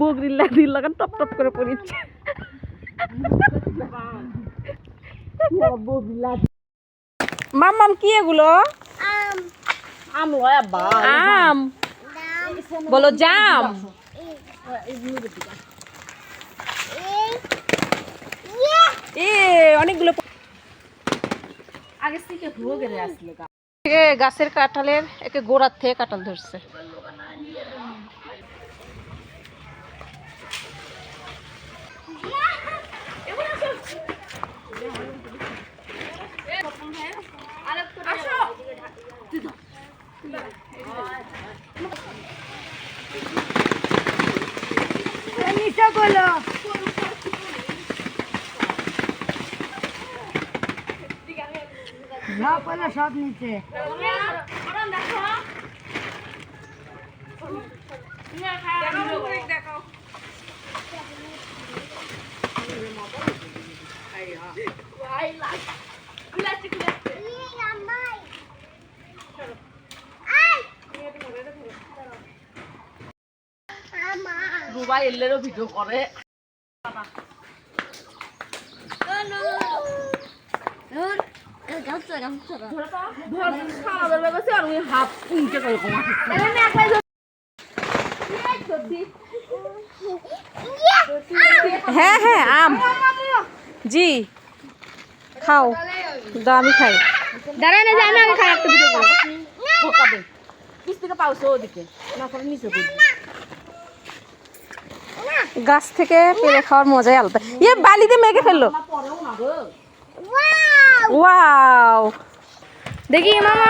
বগরিল্লা দিল লাগান top top করে পড়িচ্ছে। মাম্মাম কি এগুলো? আম লয় আব্বা। আম বলো জাম। এ অনেকগুলো আগে থেকে ধুয়ে গেলে আসলে গাছের কাঁঠালের একে গোড়ার থেকে কাঁঠাল ধরছে। সব নিচে রুবাই এলেরও ভিডিও করে। হ্যাঁ হ্যাঁ আম জি খাও দাও আমি খাই। দাঁড়ায় না যে আমি আগে খাই একটা ভিডিও করব। বোকাবে পিছ থেকে পাউছো ওদিকে না করে নিচে গাছ থেকে পেরে খাওয়ার মজাই আলাদা। ইয়ে বালিতে মেঘে ফেললো। ওয়াও দেখি মামা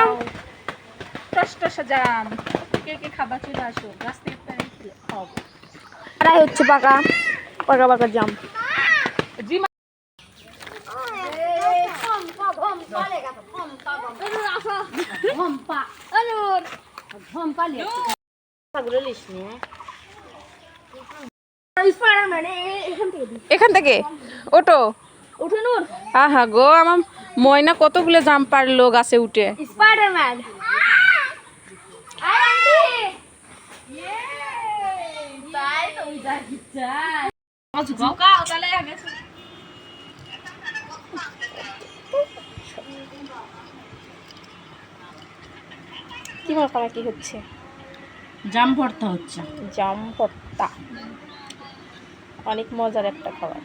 টস জাম কে কে খাবার চলে আসো গাছ থেকে পেরে খাও। আড়াই হচ্ছে পাকা পাকা পাকা জাম। জি এখান থেকে ওটো উঠুন। আহা গো আমার ময়না কতগুলো জাম পারলো গাছে উঠে। স্পাইডারম্যান কি মশলা কি হচ্ছে? জাম ভর্তা হচ্ছে। জাম ভর্তা অনেক মজার একটা খাবার।